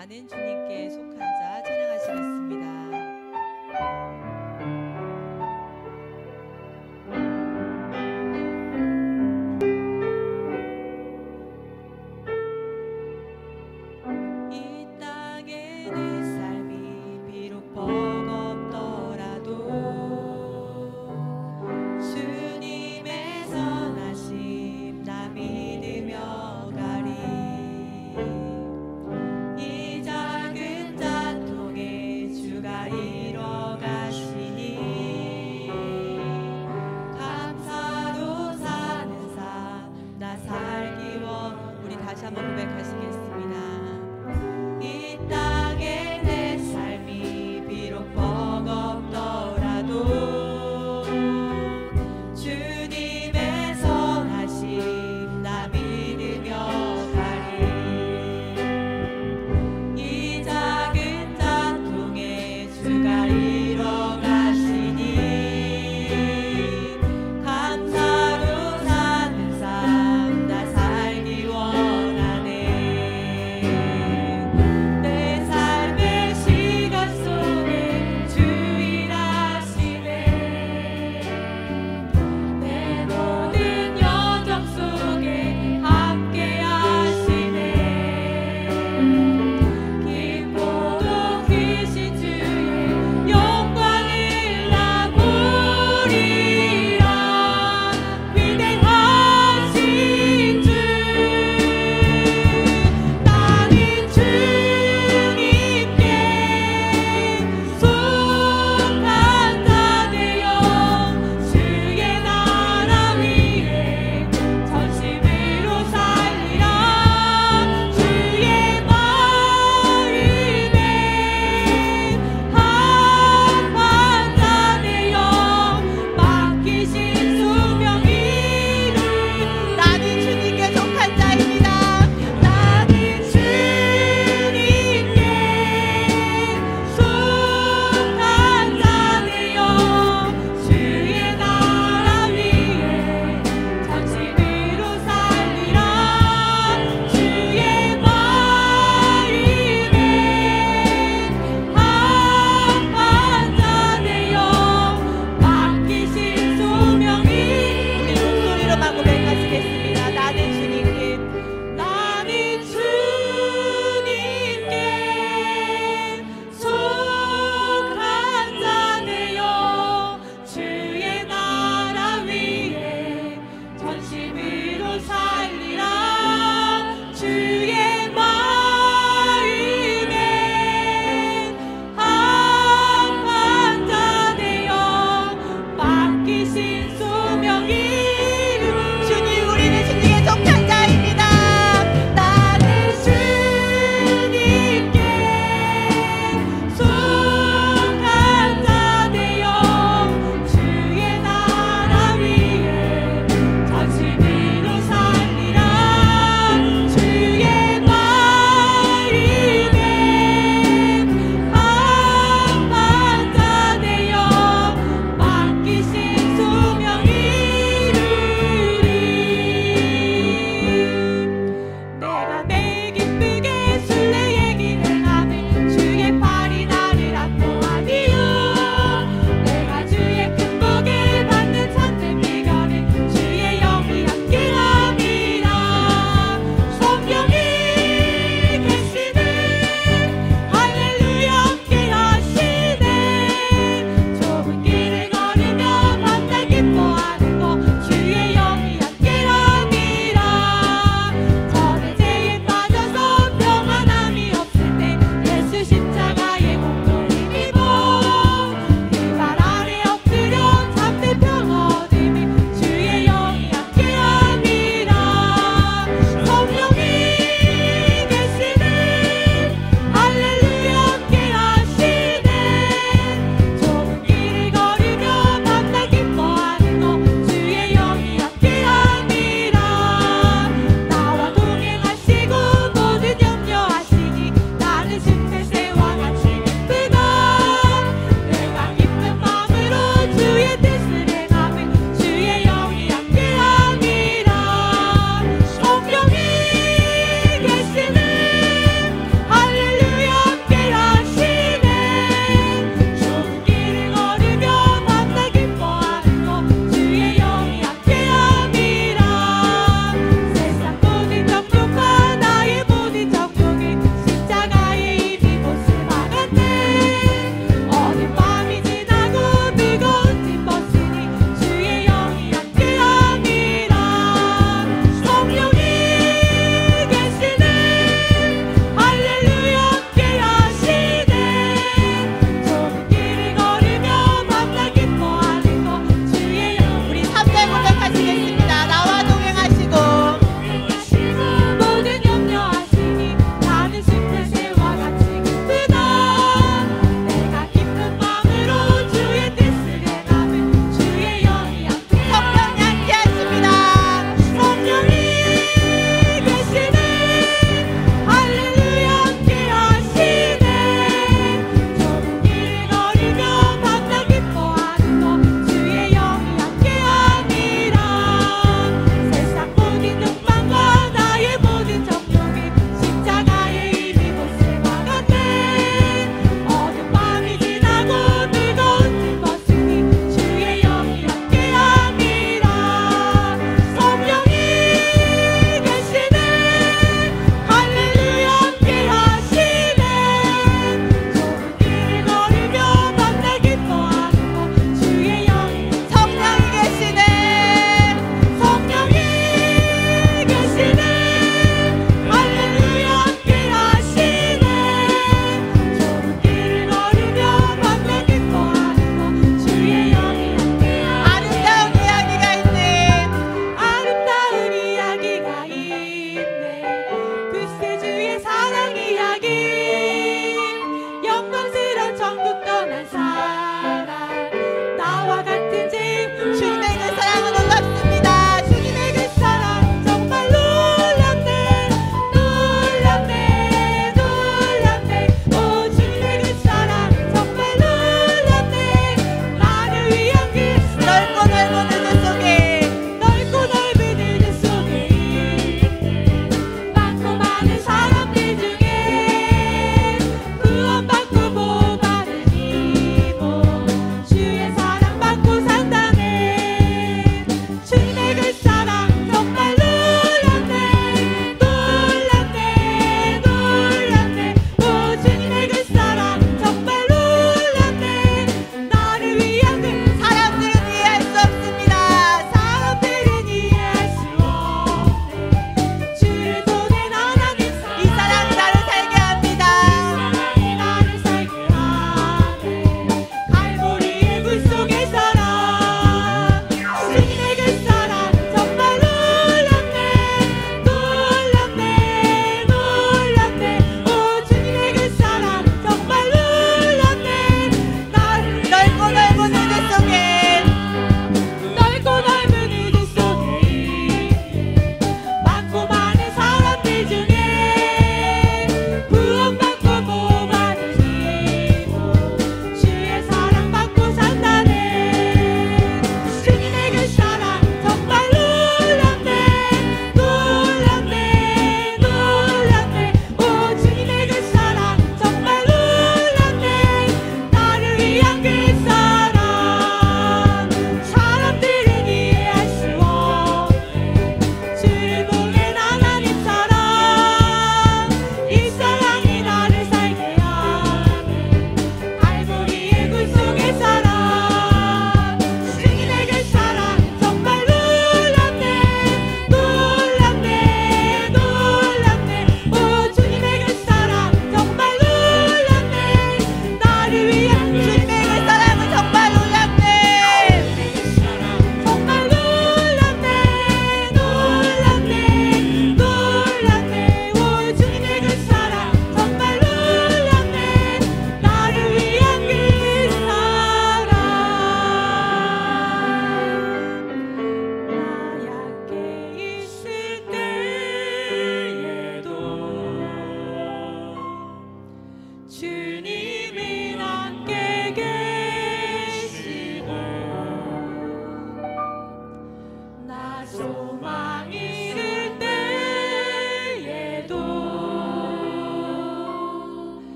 아는 주님께 속한 자 찬양하시겠습니다. 이 땅의 내 삶이 비록 버겁더라도 주님의 선하심 나 믿으며 가리. 이 작은 자통에 주가 이뤄가시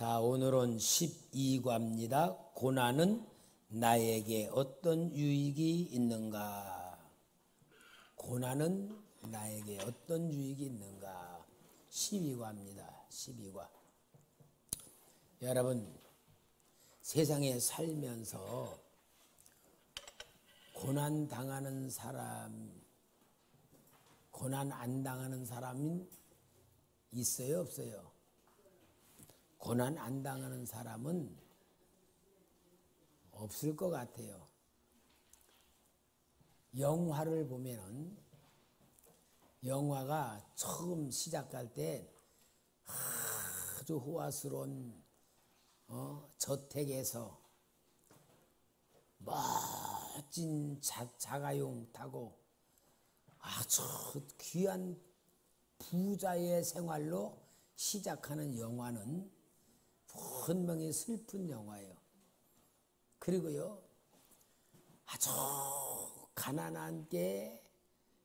자, 오늘은 12과입니다. 고난은 나에게 어떤 유익이 있는가? 고난은 나에게 어떤 유익이 있는가? 12과입니다. 12과. 여러분, 세상에 살면서 고난 당하는 사람, 고난 안 당하는 사람은 있어요, 없어요? 고난 안 당하는 사람은 없을 것 같아요. 영화를 보면은 영화가 처음 시작할 때 아주 호화스러운 저택에서 멋진 자가용 타고 아주 귀한 부자의 생활로 시작하는 영화는 분명히 슬픈 영화예요. 그리고요, 아주 가난한 게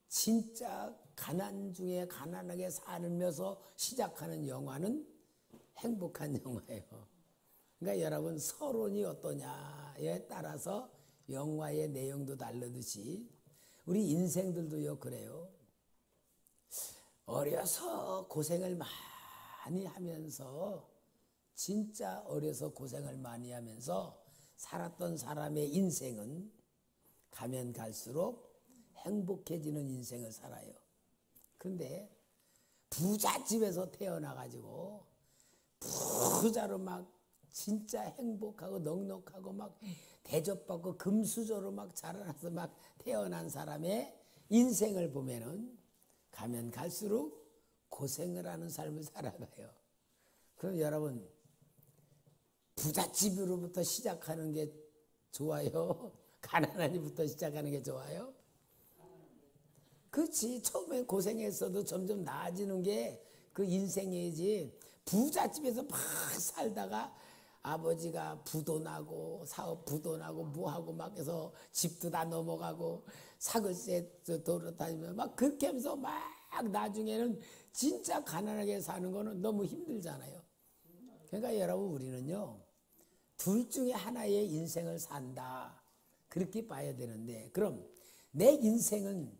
진짜 가난 중에 가난하게 살면서 시작하는 영화는 행복한 영화예요. 그러니까 여러분, 서론이 어떠냐에 따라서 영화의 내용도 다르듯이 우리 인생들도요 그래요. 어려서 고생을 많이 하면서, 진짜 어려서 고생을 많이 하면서 살았던 사람의 인생은 가면 갈수록 행복해지는 인생을 살아요. 그런데 부잣집에서 태어나가지고 부자로 막 진짜 행복하고 넉넉하고 막 대접받고 금수저로 막 자라나서 막 태어난 사람의 인생을 보면은 가면 갈수록 고생을 하는 삶을 살아가요. 그럼 여러분, 부잣집으로부터 시작하는 게 좋아요? 가난하니부터 시작하는 게 좋아요? 그렇지. 처음에 고생했어도 점점 나아지는 게 그 인생이지. 부잣집에서 막 살다가 아버지가 부도 나고 사업 부도 나고 뭐하고 막 해서 집도 다 넘어가고 사글세 돌아다니면 막 그렇게 하면서 막 나중에는 진짜 가난하게 사는 거는 너무 힘들잖아요. 그러니까 여러분, 우리는요 둘 중에 하나의 인생을 산다, 그렇게 봐야 되는데, 그럼 내 인생은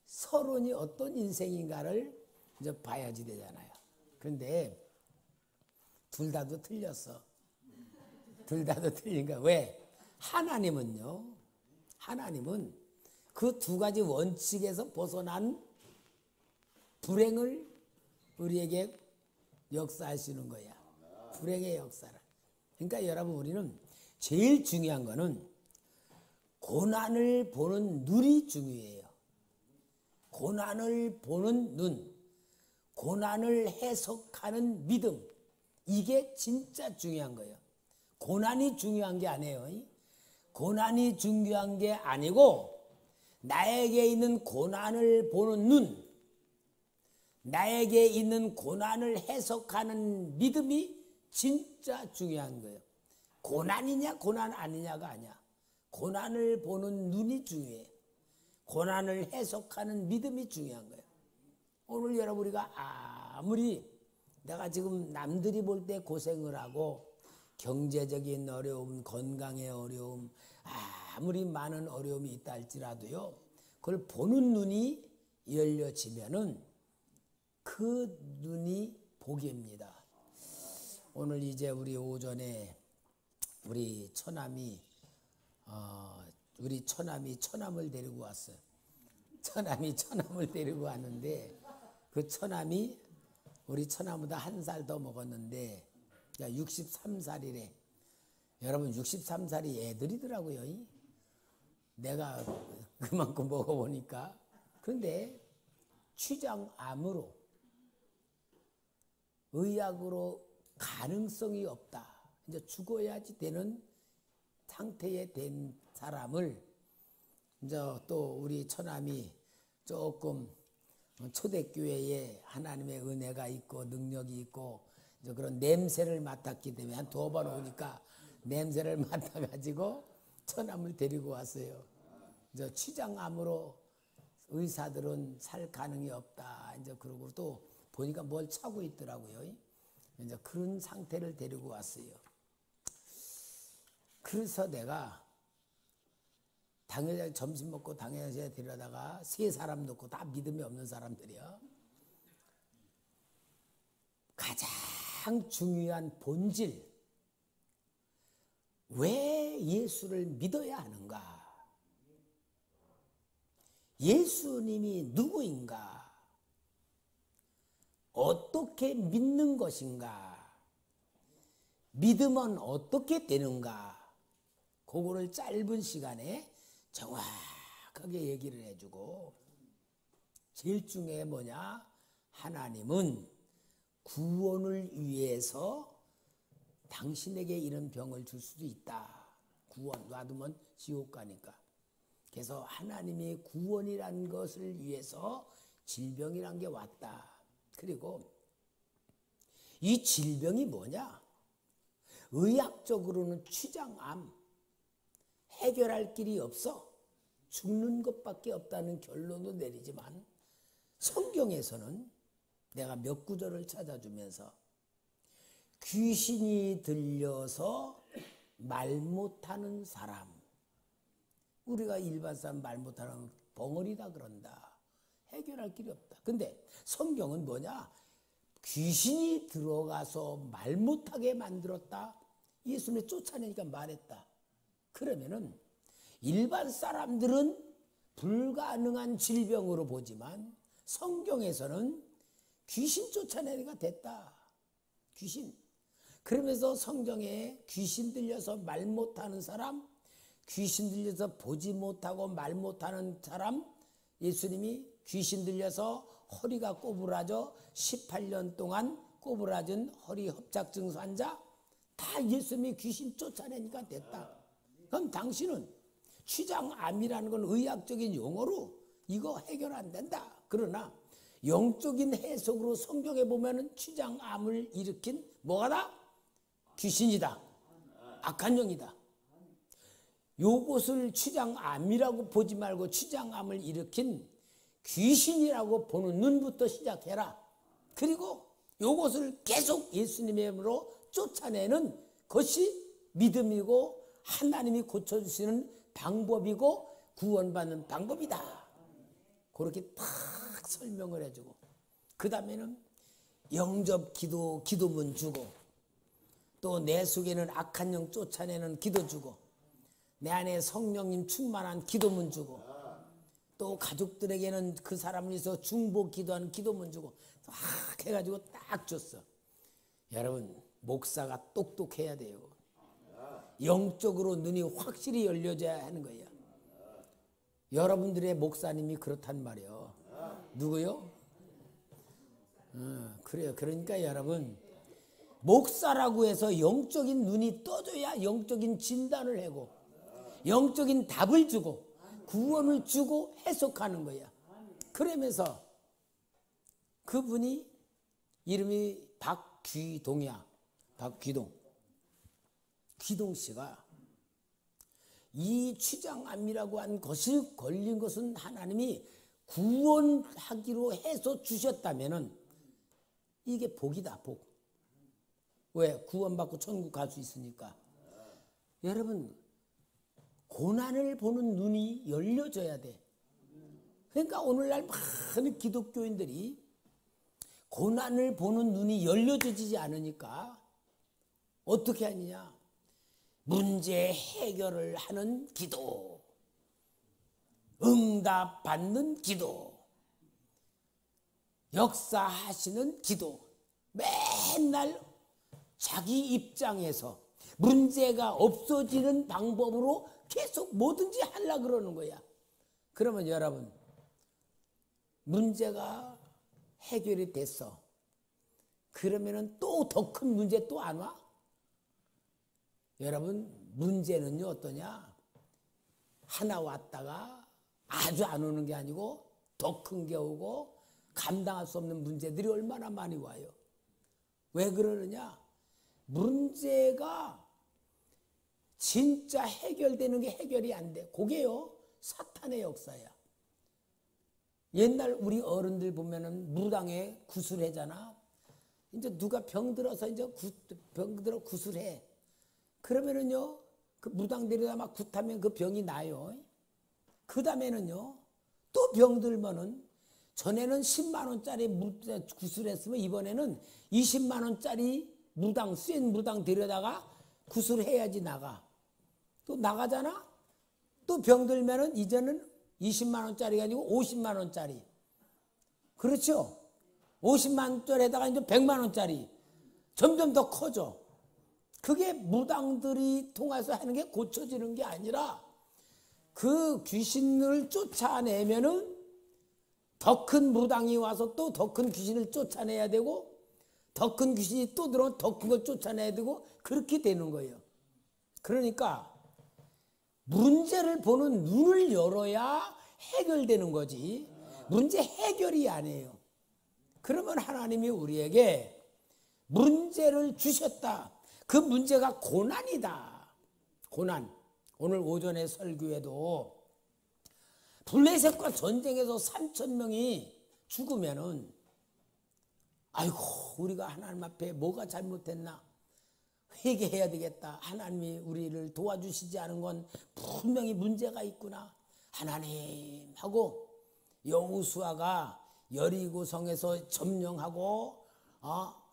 서론이 어떤 인생인가를 이제 봐야지 되잖아요. 그런데 둘 다도 틀렸어. 둘 다도 틀린 거야. 왜? 하나님은요, 하나님은 그 두 가지 원칙에서 벗어난 불행을 우리에게 역사하시는 거야. 불행의 역사를. 그러니까 여러분, 우리는 제일 중요한 거는 고난을 보는 눈이 중요해요. 고난을 보는 눈, 고난을 해석하는 믿음, 이게 진짜 중요한 거예요. 고난이 중요한 게 아니에요. 고난이 중요한 게 아니고 나에게 있는 고난을 보는 눈, 나에게 있는 고난을 해석하는 믿음이 진짜 중요한 거예요. 고난이냐 고난 아니냐가 아니야. 고난을 보는 눈이 중요해. 고난을 해석하는 믿음이 중요한 거예요. 오늘 여러분, 우리가 아무리 내가 지금 남들이 볼 때 고생을 하고 경제적인 어려움, 건강의 어려움, 아무리 많은 어려움이 있다 할지라도요, 그걸 보는 눈이 열려지면은 그 눈이 복입니다. 오늘 이제 우리 오전에 우리 처남이 처남을 데리고 왔어요. 처남을 데리고 왔는데, 그 처남이 우리 처남보다 한 살 더 먹었는데 63살이래. 여러분, 63살이 애들이더라고요. 내가 그만큼 먹어보니까. 그런데 췌장암으로, 의학으로 가능성이 없다, 이제 죽어야지 되는 상태에 된 사람을 이제 또 우리 처남이 조금 초대교회에 하나님의 은혜가 있고 능력이 있고 이제 그런 냄새를 맡았기 때문에 한 2번 오니까 냄새를 맡아가지고 처남을 데리고 왔어요. 이제 췌장암으로 의사들은 살 가능이 없다, 이제 그러고 또 보니까 뭘 차고 있더라고요. 이제 그런 상태를 데리고 왔어요. 그래서 내가 당회장 점심 먹고 당회장에 데려다가 세 사람 놓고 다 믿음이 없는 사람들이요. 가장 중요한 본질, 왜 예수를 믿어야 하는가? 예수님이 누구인가? 어떻게 믿는 것인가? 믿으면 어떻게 되는가? 그거를 짧은 시간에 정확하게 얘기를 해주고, 제일 중요한 게 뭐냐? 하나님은 구원을 위해서 당신에게 이런 병을 줄 수도 있다. 구원, 놔두면 지옥 가니까. 그래서 하나님의 구원이라는 것을 위해서 질병이란 게 왔다. 그리고 이 질병이 뭐냐? 의학적으로는 췌장암, 해결할 길이 없어. 죽는 것밖에 없다는 결론도 내리지만, 성경에서는 내가 몇 구절을 찾아주면서 귀신이 들려서 말 못하는 사람, 우리가 일반 사람 말 못하는 벙어리다 그런다. 해결할 길이 없다. 근데 성경은 뭐냐? 귀신이 들어가서 말 못하게 만들었다. 예수님이 쫓아내니까 말했다. 그러면은 일반 사람들은 불가능한 질병으로 보지만 성경에서는 귀신 쫓아내기가 됐다. 귀신. 그러면서 성경에 귀신 들려서 말 못하는 사람, 귀신 들려서 보지 못하고 말 못하는 사람, 예수님이 귀신 들려서 허리가 꼬부라져 18년 동안 꼬부라진 허리 협착증 환자, 다 예수님이 귀신 쫓아내니까 됐다. 그럼 당신은 췌장암이라는 건 의학적인 용어로 이거 해결 안 된다. 그러나 영적인 해석으로 성경에 보면은 췌장암을 일으킨 뭐가다? 귀신이다. 악한 영이다. 요것을 췌장암이라고 보지 말고 췌장암을 일으킨 귀신이라고 보는 눈부터 시작해라. 그리고 요것을 계속 예수님의 이름으로 쫓아내는 것이 믿음이고 하나님이 고쳐주시는 방법이고 구원받는 방법이다. 그렇게 딱 설명을 해주고, 그 다음에는 영접 기도, 기도문 주고, 또 내 속에는 악한 영 쫓아내는 기도 주고, 내 안에 성령님 충만한 기도문 주고, 또 가족들에게는 그 사람을 위해서 중보 기도하는 기도문 주고, 막 해가지고 딱 줬어. 여러분, 목사가 똑똑해야 돼요. 영적으로 눈이 확실히 열려져야 하는 거예요. 여러분들의 목사님이 그렇단 말이에요. 누구요? 그래요. 그러니까 여러분, 목사라고 해서 영적인 눈이 떠져야 영적인 진단을 하고 영적인 답을 주고 구원을 주고 해석하는 거야. 그러면서 그분이 이름이 박귀동이야. 박귀동. 귀동 씨가 이 췌장암이라고 한 것이 걸린 것은 하나님이 구원하기로 해서 주셨다면은 이게 복이다, 복. 왜? 구원받고 천국 갈 수 있으니까. 여러분, 고난을 보는 눈이 열려져야 돼. 그러니까 오늘날 많은 기독교인들이 고난을 보는 눈이 열려지지 않으니까 어떻게 하느냐? 문제 해결을 하는 기도, 응답 받는 기도, 역사하시는 기도, 맨날 자기 입장에서 문제가 없어지는 방법으로 계속 뭐든지 하려고 그러는 거야. 그러면 여러분, 문제가 해결이 됐어. 그러면은 또 더 큰 문제 또 안 와? 여러분, 문제는요 어떠냐? 하나 왔다가 아주 안 오는 게 아니고 더 큰 게 오고 감당할 수 없는 문제들이 얼마나 많이 와요. 왜 그러느냐? 문제가 진짜 해결되는 게 해결이 안 돼. 그게요 사탄의 역사야. 옛날 우리 어른들 보면은 무당에 구슬하잖아. 이제 누가 병들어서 이제 병들어 구슬해. 그러면은요, 그 무당 데려다 막 굿하면 그 병이 나요. 그 다음에는요, 또 병들면은 전에는 10만 원짜리 구슬했으면 이번에는 20만 원짜리 무당, 센 무당 데려다가 구슬해야지 나가. 또 나가잖아? 또 병들면은 이제는 20만 원짜리가 아니고 50만 원짜리. 그렇죠? 50만 원짜리에다가 이제 100만 원짜리. 점점 더 커져. 그게 무당들이 통해서 하는 게 고쳐지는 게 아니라 그 귀신을 쫓아내면은 더 큰 무당이 와서 또 더 큰 귀신을 쫓아내야 되고 더 큰 귀신이 또 들어오면 더 큰 걸 쫓아내야 되고 그렇게 되는 거예요. 그러니까 문제를 보는 눈을 열어야 해결되는 거지 문제 해결이 아니에요. 그러면 하나님이 우리에게 문제를 주셨다. 그 문제가 고난이다. 고난. 오늘 오전에 설교에도 블레셋과 전쟁에서 3,000명이 죽으면은 아이고 우리가 하나님 앞에 뭐가 잘못했나 회개해야 되겠다. 하나님이 우리를 도와주시지 않은 건 분명히 문제가 있구나. 하나님 하고 여호수아가 여리고성에서 점령하고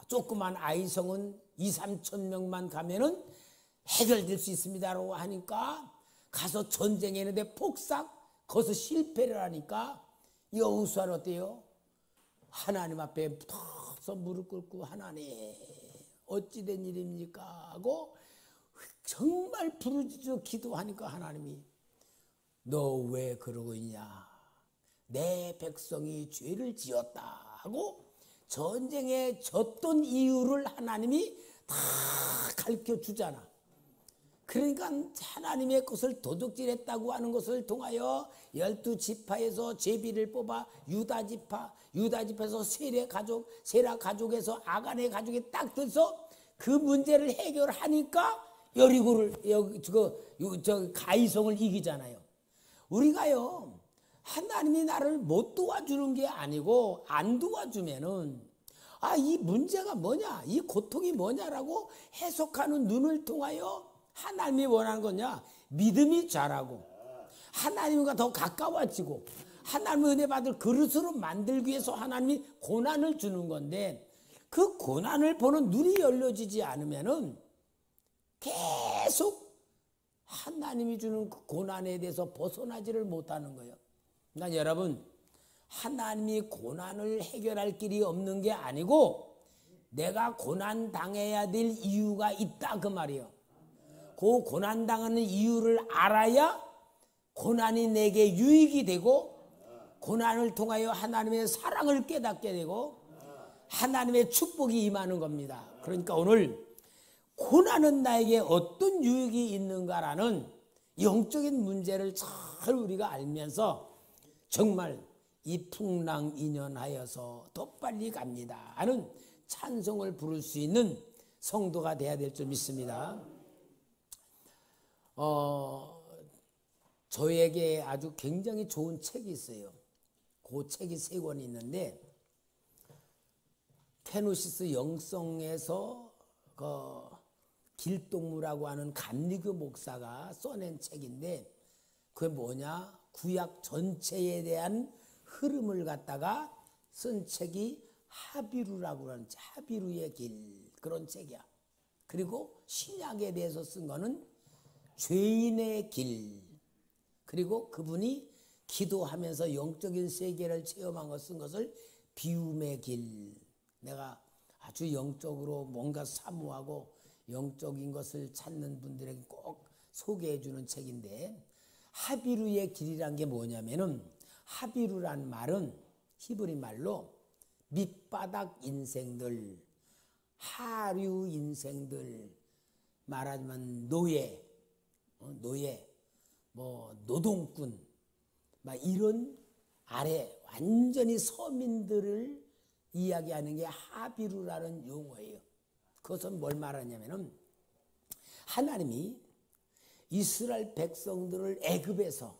조그만 아이성은 2-3천 명만 가면은 해결될 수 있습니다라고 하니까 가서 전쟁했는데 폭삭 거기서 실패를 하니까 여호수아는 어때요? 하나님 앞에 서 무릎 꿇고 하나님 어찌된 일입니까? 하고 정말 부르짖어 기도하니까 하나님이 너 왜 그러고 있냐? 내 백성이 죄를 지었다 하고 전쟁에 졌던 이유를 하나님이 다 가르쳐 주잖아. 그러니까 하나님의 것을 도둑질했다고 하는 것을 통하여 12지파에서 제비를 뽑아 유다지파에서 세라 가족에서 아간의 가족이 딱 돼서 그 문제를 해결하니까 여리고를 가이성을 이기잖아요. 우리가요 하나님이 나를 못 도와주는 게 아니고 안 도와주면은 이 문제가 뭐냐 이 고통이 뭐냐라고 해석하는 눈을 통하여 하나님이 원하는 거냐 믿음이 자라고 하나님과 더 가까워지고 하나님의 은혜 받을 그릇으로 만들기 위해서 하나님이 고난을 주는 건데 그 고난을 보는 눈이 열려지지 않으면은 계속 하나님이 주는 그 고난에 대해서 벗어나지를 못하는 거예요. 그러니까 여러분 하나님이 고난을 해결할 길이 없는 게 아니고 내가 고난 당해야 될 이유가 있다 그 말이에요. 그 고난 당하는 이유를 알아야 고난이 내게 유익이 되고 고난을 통하여 하나님의 사랑을 깨닫게 되고 하나님의 축복이 임하는 겁니다. 그러니까 오늘 고난은 나에게 어떤 유익이 있는가라는 영적인 문제를 잘 우리가 알면서 정말 이 풍랑인연하여서 더 빨리 갑니다 하는 찬송을 부를 수 있는 성도가 돼야 될 줄 믿습니다. 저에게 아주 굉장히 좋은 책이 있어요. 그 책이 3권이 있는데 테노시스 영성에서 그 길동무라고 하는 감리교 목사가 써낸 책인데 그게 뭐냐 구약 전체에 대한 흐름을 갖다가 쓴 책이 하비루라고 하는 하비루의 길 그런 책이야. 그리고 신약에 대해서 쓴 거는 죄인의 길 그리고 그분이 기도하면서 영적인 세계를 체험한 것 쓴 것을 비움의 길. 내가 아주 영적으로 뭔가 사모하고 영적인 것을 찾는 분들에게 꼭 소개해 주는 책인데 하비루의 길이란 게 뭐냐면은 하비루란 말은 히브리 말로 밑바닥 인생들 하류 인생들 말하자면 노예 노동꾼 막 이런 아래 완전히 서민들을 이야기하는 게 하비루라는 용어예요. 그것은 뭘 말하냐면은 하나님이 이스라엘 백성들을 애굽에서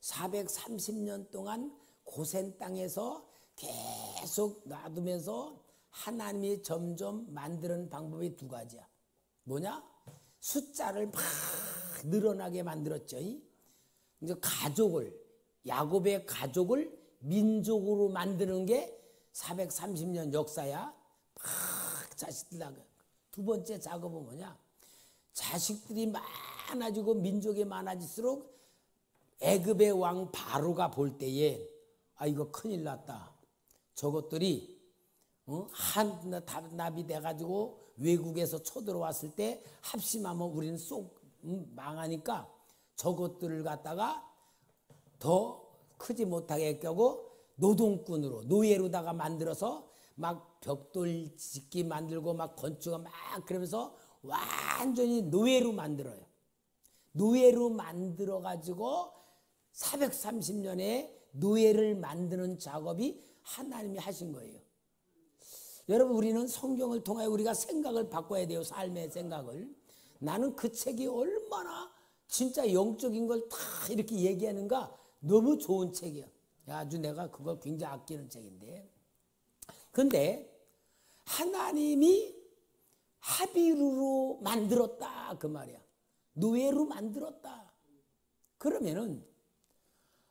430년 동안 고센 땅에서 계속 놔두면서 하나님이 점점 만드는 방법이 두 가지야. 뭐냐? 숫자를 막 늘어나게 만들었죠. 이제 가족을, 야곱의 가족을 민족으로 만드는 게 430년 역사야. 막 자식들 나가. 두 번째 작업은 뭐냐? 자식들이 많아지고 민족이 많아질수록 애굽의 왕 바로가 볼 때에 아 이거 큰일 났다. 저것들이 한납이 돼가지고 외국에서 쳐들어왔을 때 합심하면 우리는 쏙 망하니까 저것들을 갖다가 더 크지 못하게 하고 노동꾼으로 노예로다가 만들어서 막 벽돌 짓기 만들고 막 건축을 막 그러면서 완전히 노예로 만들어요. 노예로 만들어 가지고 430년에 노예를 만드는 작업이 하나님이 하신 거예요. 여러분 우리는 성경을 통하여 우리가 생각을 바꿔야 돼요. 삶의 생각을. 나는 그 책이 얼마나 진짜 영적인 걸 다 이렇게 얘기하는가 너무 좋은 책이야. 아주 내가 그걸 굉장히 아끼는 책인데. 근데 하나님이 하비루로 만들었다 그 말이야. 노예로 만들었다. 그러면은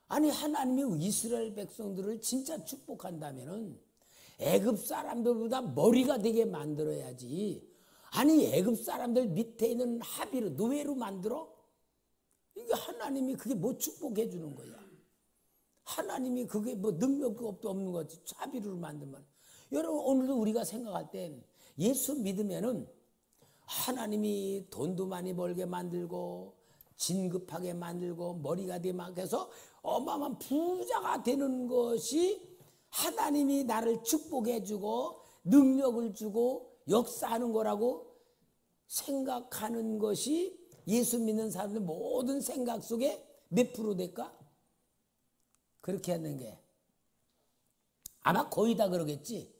아니 하나님이 이스라엘 백성들을 진짜 축복한다면은 애굽 사람들보다 머리가 되게 만들어야지. 아니 애굽 사람들 밑에 있는 하비루 노예로 만들어? 이게 하나님이 그게 뭐 축복해 주는 거야. 하나님이 그게 뭐 능력도 없는 거지. 하비루를 만들면. 여러분 오늘도 우리가 생각할 때 예수 믿으면은 하나님이 돈도 많이 벌게 만들고 진급하게 만들고 머리가 되게 막 해서 어마어마한 부자가 되는 것이 하나님이 나를 축복해 주고 능력을 주고 역사하는 거라고 생각하는 것이 예수 믿는 사람들 모든 생각 속에 몇 프로 될까? 그렇게 하는 게 아마 거의 다 그러겠지.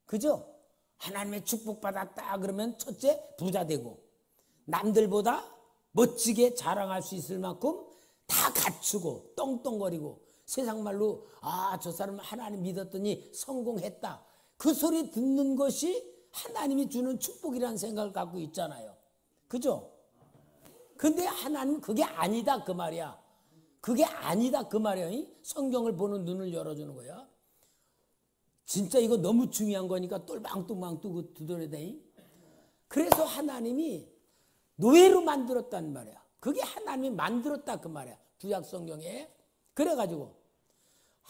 그죠? 하나님의 축복받았다 그러면 첫째 부자 되고 남들보다 멋지게 자랑할 수 있을 만큼 다 갖추고 떵떵거리고 세상 말로 아, 저 사람은 하나님 믿었더니 성공했다. 그 소리 듣는 것이 하나님이 주는 축복이라는 생각을 갖고 있잖아요. 그죠? 근데 하나님은 그게 아니다 그 말이야. 그게 아니다 그 말이야. 성경을 보는 눈을 열어주는 거야. 진짜 이거 너무 중요한 거니까 똘망똘망 뜨고 두드려야 돼. 그래서 하나님이 노예로 만들었단 말이야. 그게 하나님이 만들었다 그 말이야. 구약 성경에. 그래가지고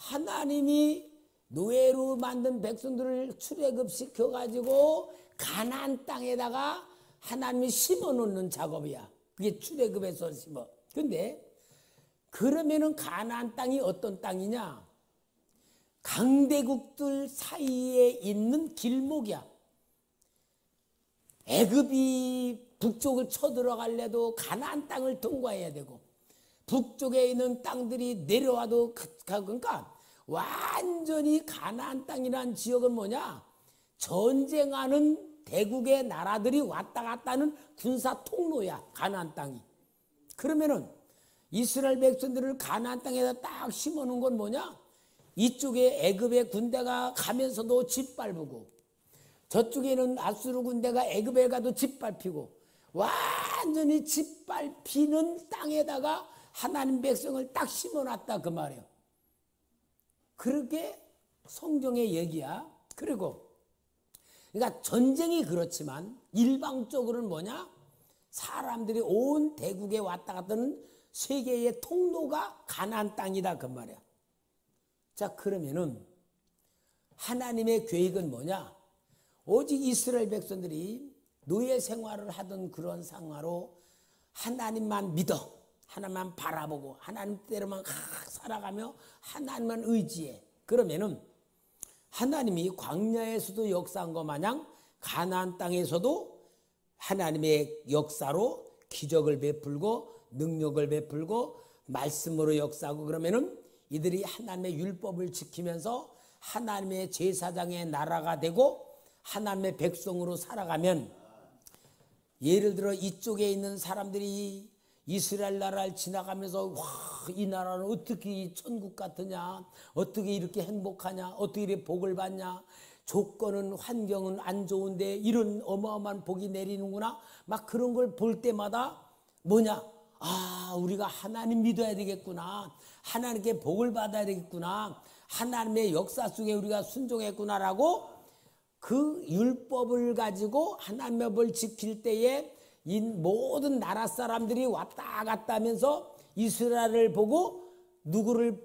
하나님이 노예로 만든 백성들을 출애굽시켜가지고 가나안 땅에다가 하나님이 심어놓는 작업이야. 그게 출애굽에서 심어. 근데 그러면은 가나안 땅이 어떤 땅이냐? 강대국들 사이에 있는 길목이야. 애굽이 북쪽을 쳐들어가려도 가나안 땅을 통과해야 되고 북쪽에 있는 땅들이 내려와도 그러니까 완전히 가나안 땅이라는 지역은 뭐냐? 전쟁하는 대국의 나라들이 왔다 갔다 하는 군사 통로야. 가나안 땅이. 그러면은 이스라엘 백성들을 가나안 땅에다 딱 심어놓은 건 뭐냐? 이쪽에 애굽의 군대가 가면서도 짓밟고 저쪽에는 아수르 군대가 애굽에 가도 짓밟히고 완전히 짓밟히는 땅에다가 하나님 백성을 딱 심어놨다 그 말이에요. 그렇게 성경의 얘기야. 그리고 그러니까 전쟁이 그렇지만 일방적으로는 뭐냐? 사람들이 온 대국에 왔다 갔다 하는 세계의 통로가 가나안 땅이다 그 말이야. 자 그러면은 하나님의 계획은 뭐냐? 오직 이스라엘 백성들이 노예 생활을 하던 그런 상황으로 하나님만 믿어, 하나님만 바라보고 하나님대로만 살아가며 하나님만 의지해. 그러면은 하나님이 광야에서도 역사한 것 마냥 가나안 땅에서도 하나님의 역사로 기적을 베풀고 능력을 베풀고 말씀으로 역사하고 그러면은 이들이 하나님의 율법을 지키면서 하나님의 제사장의 나라가 되고 하나님의 백성으로 살아가면 예를 들어 이쪽에 있는 사람들이 이스라엘 나라를 지나가면서 와, 이 나라는 어떻게 천국 같으냐, 어떻게 이렇게 행복하냐, 어떻게 이렇게 복을 받냐, 조건은 환경은 안 좋은데 이런 어마어마한 복이 내리는구나. 막 그런 걸 볼 때마다 뭐냐? 아, 우리가 하나님 믿어야 되겠구나. 하나님께 복을 받아야 되겠구나. 하나님의 역사 속에 우리가 순종했구나라고 그 율법을 가지고 하나님의 법을 지킬 때에 이 모든 나라 사람들이 왔다 갔다 하면서 이스라엘을 보고 누구를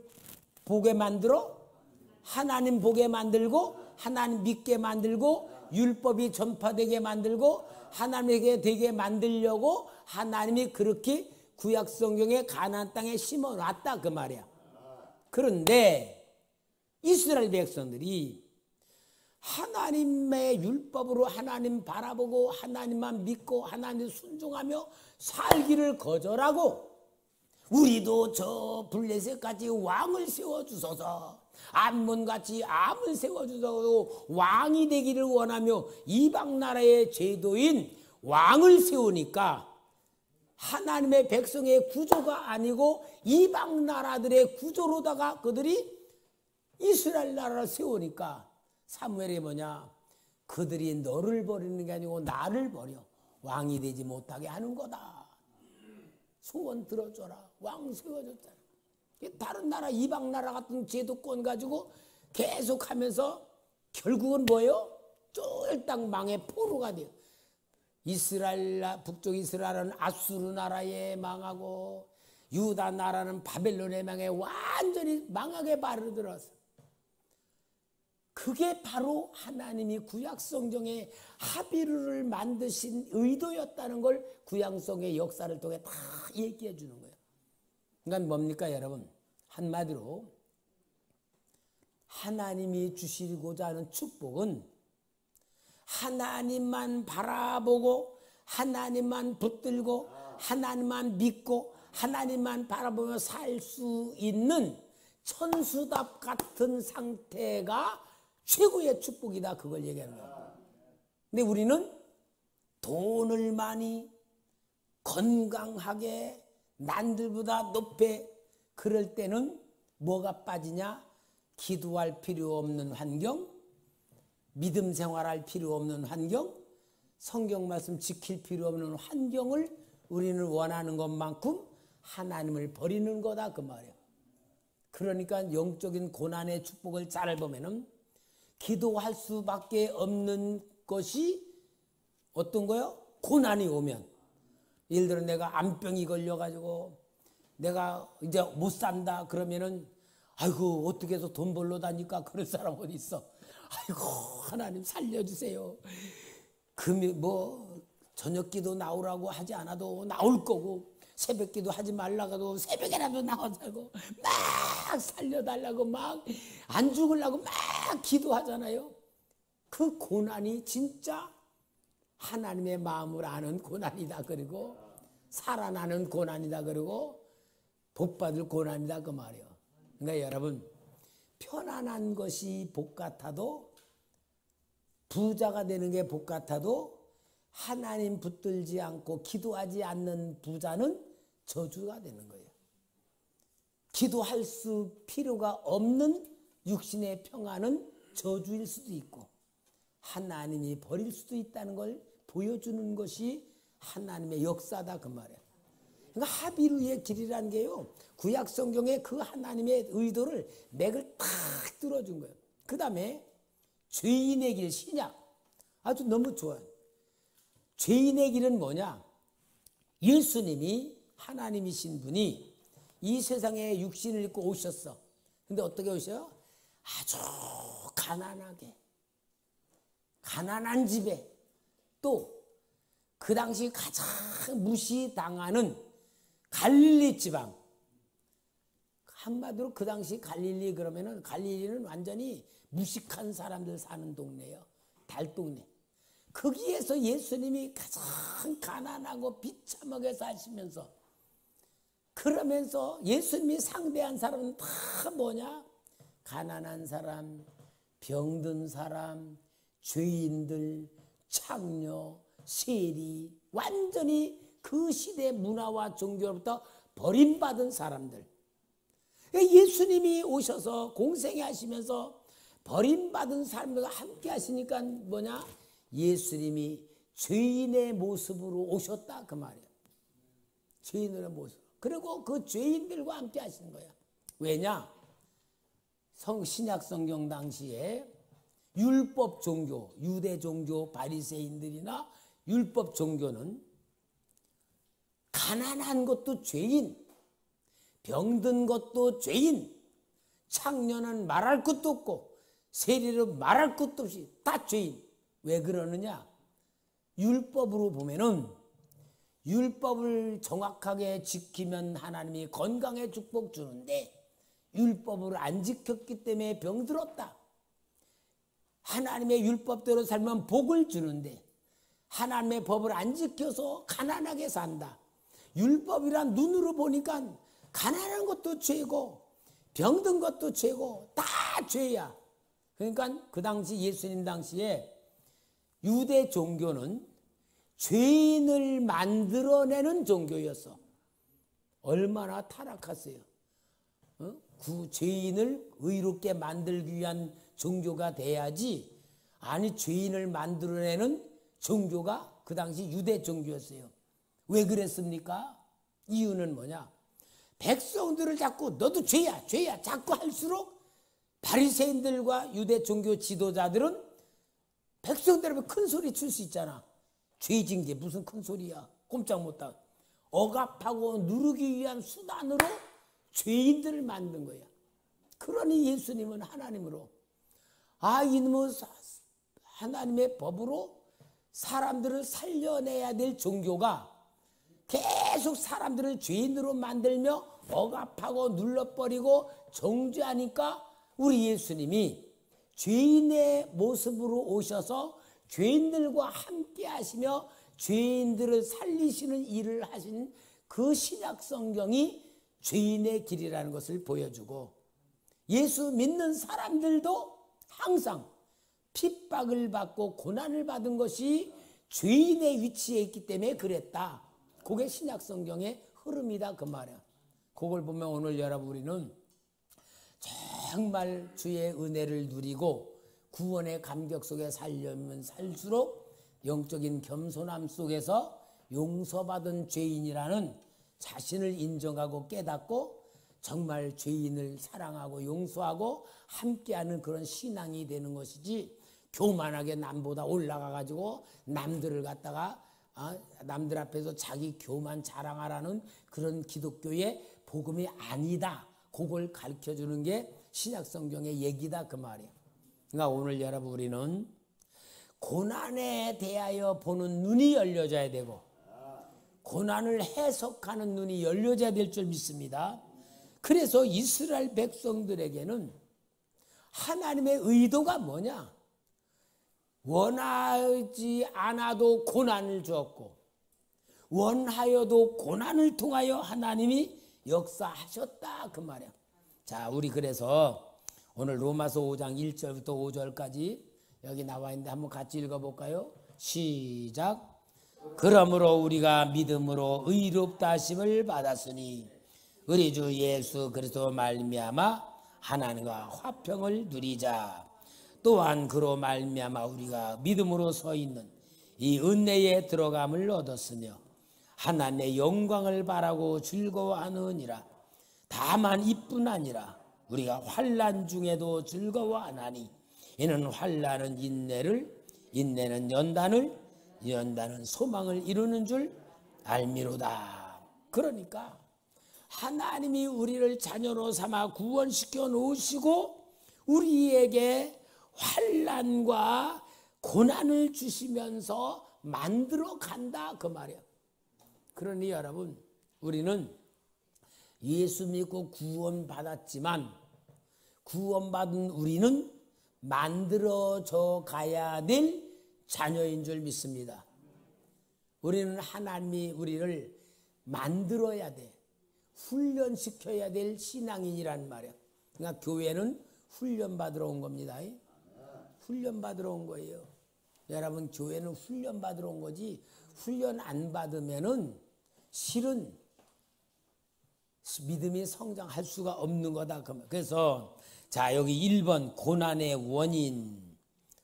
보게 만들어? 하나님 보게 만들고 하나님 믿게 만들고 율법이 전파되게 만들고 하나님에게 되게 만들려고 하나님이 그렇게 구약 성경에 가나안 땅에 심어놨다 그 말이야. 그런데 이스라엘 백성들이 하나님의 율법으로 하나님 바라보고 하나님만 믿고 하나님 순종하며 살기를 거절하고 우리도 저 블레셋같이 왕을 세워주소서, 암몬같이 암을 세워주소서, 왕이 되기를 원하며 이방 나라의 제도인 왕을 세우니까 하나님의 백성의 구조가 아니고 이방 나라들의 구조로다가 그들이 이스라엘 나라를 세우니까 사무엘이 뭐냐? 그들이 너를 버리는 게 아니고 나를 버려 왕이 되지 못하게 하는 거다. 소원 들어줘라. 왕 세워줬잖아. 다른 나라 이방 나라 같은 제도권 가지고 계속하면서 결국은 뭐예요? 쫄딱 망해 포로가 돼요. 이스라엘 북쪽 이스라엘은 아수르 나라에 망하고 유다 나라는 바벨론에 망해 완전히 망하게 바르들었어. 그게 바로 하나님이 구약성경에 하비루를 만드신 의도였다는 걸 구약성경의 역사를 통해 다 얘기해 주는 거예요. 그러니까 뭡니까 여러분? 한마디로 하나님이 주시고자 하는 축복은 하나님만 바라보고 하나님만 붙들고 하나님만 믿고 하나님만 바라보며 살 수 있는 천수답 같은 상태가 최고의 축복이다. 그걸 얘기하는 거야. 근데 우리는 돈을 많이 건강하게 남들보다 높게 그럴 때는 뭐가 빠지냐? 기도할 필요 없는 환경, 믿음 생활할 필요 없는 환경, 성경 말씀 지킬 필요 없는 환경을 우리는 원하는 것만큼 하나님을 버리는 거다 그 말이야. 그러니까 영적인 고난의 축복을 잘 보면은 기도할 수밖에 없는 것이 어떤 거요? 고난이 오면. 예를 들어 내가 암병이 걸려가지고 내가 이제 못 산다 그러면은 아이고 어떻게 해서 돈 벌러 다니까 그럴 사람 어디 있어. 아이고 하나님 살려주세요. 뭐 저녁 기도 나오라고 하지 않아도 나올 거고 새벽 기도 하지 말라고 새벽에라도 나와서 막 살려달라고 막 안 죽으려고 막 기도하잖아요. 그 고난이 진짜 하나님의 마음을 아는 고난이다. 그리고 살아나는 고난이다. 그리고 복받을 고난이다. 그 말이에요. 그러니까 여러분 편안한 것이 복 같아도 부자가 되는 게 복 같아도 하나님 붙들지 않고 기도하지 않는 부자는 저주가 되는 거예요. 기도할 수 필요가 없는 육신의 평안은 저주일 수도 있고 하나님이 버릴 수도 있다는 걸 보여주는 것이 하나님의 역사다 그 말이에요. 그러니까 하비루의 길이라는 게요. 구약 성경에 그 하나님의 의도를 맥을 탁 뚫어준 거예요. 그 다음에 죄인의 길 신약 아주 너무 좋아요. 죄인의 길은 뭐냐? 예수님이 하나님이신 분이 이 세상에 육신을 입고 오셨어. 근데 어떻게 오셔요? 아주 가난하게 가난한 집에 또 그 당시 가장 무시당하는 갈릴리 지방 한마디로 그 당시 갈릴리 그러면은 갈릴리는 완전히 무식한 사람들 사는 동네예요. 달동네. 거기에서 예수님이 가장 가난하고 비참하게 사시면서 그러면서 예수님이 상대한 사람은 다 뭐냐? 가난한 사람, 병든 사람, 죄인들, 창녀, 세리 완전히 그 시대 문화와 종교로부터 버림받은 사람들. 예수님이 오셔서 공생하시면서 버림받은 사람들과 함께 하시니까 뭐냐? 예수님이 죄인의 모습으로 오셨다 그 말이에요. 죄인의 모습. 그리고 그 죄인들과 함께 하시는 거야. 왜냐? 신약 성경 당시에 율법 종교, 유대 종교 바리새인들이나 율법 종교는 가난한 것도 죄인, 병든 것도 죄인, 창녀는 말할 것도 없고 세리는 말할 것도 없이 다 죄인. 왜 그러느냐? 율법으로 보면은 율법을 정확하게 지키면 하나님이 건강의 축복 주는데 율법을 안 지켰기 때문에 병들었다. 하나님의 율법대로 살면 복을 주는데 하나님의 법을 안 지켜서 가난하게 산다. 율법이란 눈으로 보니까 가난한 것도 죄고 병든 것도 죄고 다 죄야. 그러니까 그 당시 예수님 당시에 유대 종교는 죄인을 만들어내는 종교였어. 얼마나 타락했어요. 그 죄인을 의롭게 만들기 위한 종교가 돼야지. 아니 죄인을 만들어내는 종교가 그 당시 유대 종교였어요. 왜 그랬습니까? 이유는 뭐냐? 백성들을 자꾸 너도 죄야 죄야 자꾸 할수록 바리새인들과 유대 종교 지도자들은 백성들 앞에 큰 소리 칠 수 있잖아. 죄진 게 무슨 큰 소리야. 꼼짝 못하고 억압하고 누르기 위한 수단으로 죄인들을 만든 거야. 그러니 예수님은 하나님으로 이놈은 하나님의 법으로 사람들을 살려내야 될 종교가 계속 사람들을 죄인으로 만들며 억압하고 눌러버리고 정죄하니까 우리 예수님이 죄인의 모습으로 오셔서 죄인들과 함께 하시며 죄인들을 살리시는 일을 하신 그 신약 성경이 죄인의 길이라는 것을 보여주고 예수 믿는 사람들도 항상 핍박을 받고 고난을 받은 것이 죄인의 위치에 있기 때문에 그랬다. 그게 신약 성경의 흐름이다 그 말이야. 그걸 보면 오늘 여러분 우리는 정말 주의 은혜를 누리고 구원의 감격 속에 살려면 살수록 영적인 겸손함 속에서 용서받은 죄인이라는 자신을 인정하고 깨닫고 정말 죄인을 사랑하고 용서하고 함께하는 그런 신앙이 되는 것이지 교만하게 남보다 올라가 가지고 남들을 갖다가 남들 앞에서 자기 교만 자랑하라는 그런 기독교의 복음이 아니다. 그걸 가르쳐주는 게 신약성경의 얘기다 그 말이에요. 그러니까 오늘 여러분 우리는 고난에 대하여 보는 눈이 열려져야 되고 고난을 해석하는 눈이 열려져야 될 줄 믿습니다. 그래서 이스라엘 백성들에게는 하나님의 의도가 뭐냐? 원하지 않아도 고난을 주었고 원하여도 고난을 통하여 하나님이 역사하셨다 그 말이야. 자, 우리 그래서 오늘 로마서 5장 1절부터 5절까지 여기 나와 있는데 한번 같이 읽어볼까요? 시작. 그러므로 우리가 믿음으로 의롭다 하심을 받았으니 우리 주 예수 그리스도 말미암아 하나님과 화평을 누리자. 또한 그로 말미암아 우리가 믿음으로 서 있는 이 은혜에 들어감을 얻었으며 하나님의 영광을 바라고 즐거워하느니라. 다만 이뿐 아니라 우리가 환난 중에도 즐거워하나니 이는 환난은 인내를 인내는 연단을 연단은 소망을 이루는 줄 알미로다. 그러니까 하나님이 우리를 자녀로 삼아 구원시켜 놓으시고 우리에게 환난과 고난을 주시면서 만들어 간다 그 말이야. 그러니 여러분 우리는 예수 믿고 구원받았지만 구원받은 우리는 만들어져 가야 될 자녀인 줄 믿습니다. 우리는 하나님이 우리를 만들어야 돼. 훈련시켜야 될 신앙인이란 말이야. 그러니까 교회는 훈련받으러 온 겁니다. 훈련받으러 온 거예요. 여러분 교회는 훈련받으러 온 거지 훈련 안 받으면은 실은 믿음이 성장할 수가 없는 거다. 그래서 자, 여기 1번 고난의 원인.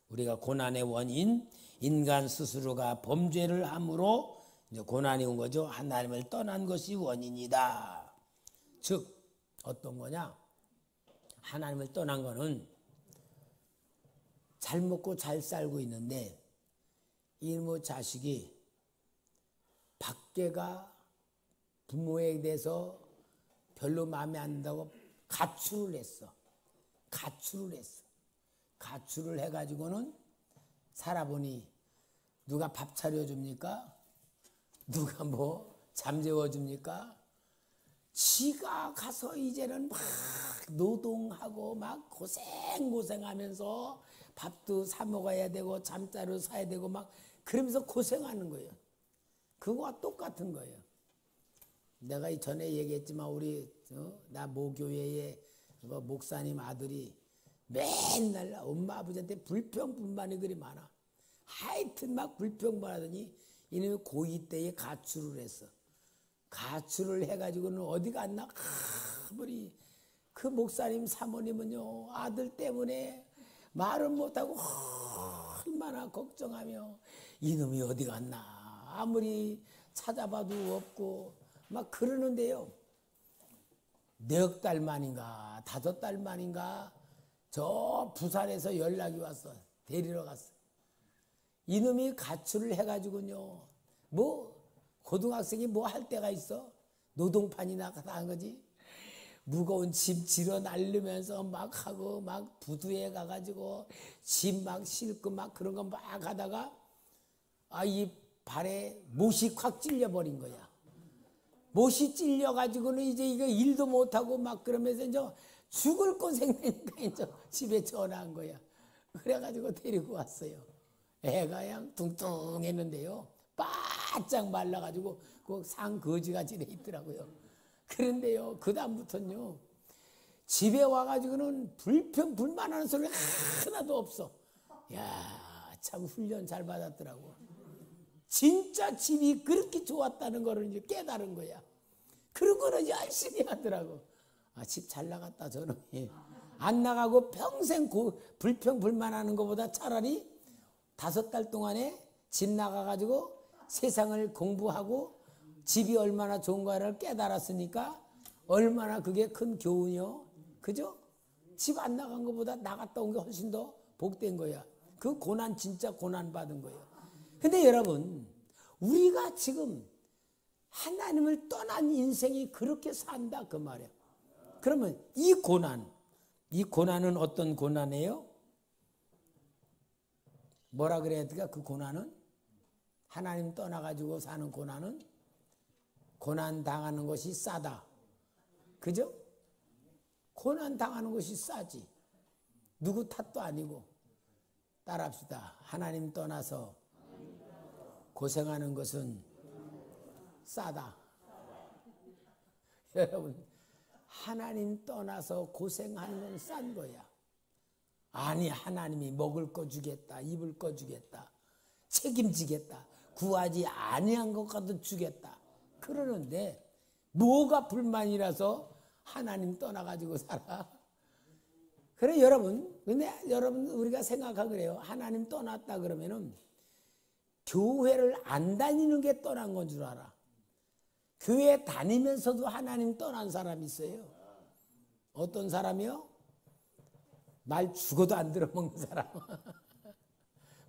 우리가 고난의 원인, 인간 스스로가 범죄를 함으로 이제 고난이 온 거죠. 하나님을 떠난 것이 원인이다. 즉 어떤 거냐? 하나님을 떠난 거는 잘 먹고 잘 살고 있는데 이놈의 자식이 밖에가 부모에 대해서 별로 마음에 안 든다고 가출을 했어. 가출을 해가지고는 살아보니 누가 밥 차려줍니까? 누가 뭐 잠재워줍니까? 지가 가서 이제는 막 노동하고 막 고생하면서 밥도 사 먹어야 되고 잠자루 사야 되고 막 그러면서 고생하는 거예요. 그거와 똑같은 거예요. 내가 전에 얘기했지만 우리 나 모교회의 목사님 아들이 맨날 엄마 아버지한테 불평불만이 그리 많아. 하여튼 막 불평불하더니 이놈이 고2 때에 가출을 했어. 가출을 해가지고는 어디 갔나? 아무리 그 목사님 사모님은요 아들 때문에 말은 못하고 얼마나 걱정하며 이놈이 어디 갔나 아무리 찾아봐도 없고 막 그러는데요. 4달 만인가 5달 만인가 저 부산에서 연락이 왔어. 데리러 갔어. 이놈이 가출을 해가지고요 뭐 고등학생이 뭐 할 때가 있어? 노동판이나 한 거지. 무거운 짐 질어 날르면서 막 하고 막 부두에 가가지고 짐 막 싣고 막 그런 거 막 하다가 이 발에 못이 확 찔려버린 거야. 못이 찔려가지고는 이제 이거 일도 못하고 막 그러면서 이제 죽을 꼴생내니까 이제 집에 전화한 거야. 그래가지고 데리고 왔어요. 애가 그냥 뚱뚱했는데요. 바짝 말라가지고 그 상거지같이 돼 있더라고요. 그런데요, 그 다음부터는요, 집에 와가지고는 불평불만하는 소리 하나도 없어. 야, 참 훈련 잘 받았더라고. 진짜 집이 그렇게 좋았다는 거를 이제 깨달은 거야. 그런 거는 열심히 하더라고. 집 잘 나갔다 저놈이. 안 나가고 평생 불평불만하는 것보다 차라리 5달 동안에 집 나가가지고 세상을 공부하고 집이 얼마나 좋은가를 깨달았으니까 얼마나 그게 큰 교훈이요. 그죠? 집 안 나간 것보다 나갔다 온 게 훨씬 더 복된 거야. 그 고난 진짜 고난 받은 거예요. 근데 여러분 우리가 지금 하나님을 떠난 인생이 그렇게 산다 그 말이야. 그러면 이 고난은 어떤 고난이에요? 뭐라 그래야 될까? 그 고난은 하나님 떠나가지고 사는 고난은 고난 당하는 것이 싸다. 그죠? 고난 당하는 것이 싸지. 누구 탓도 아니고. 따라합시다. 하나님 떠나서 고생하는 것은 싸다. 여러분, 하나님 떠나서 고생하는 건 싼 거야. 아니, 하나님이 먹을 거 주겠다, 입을 거 주겠다, 책임지겠다, 구하지 아니한 것과도 주겠다. 그러는데 뭐가 불만이라서 하나님 떠나가지고 살아? 그래 근데 여러분 우리가 생각하고 그래요. 하나님 떠났다 그러면은 교회를 안 다니는 게 떠난 건 줄 알아. 교회 다니면서도 하나님 떠난 사람이 있어요. 어떤 사람이요? 말 죽어도 안 들어먹는 사람.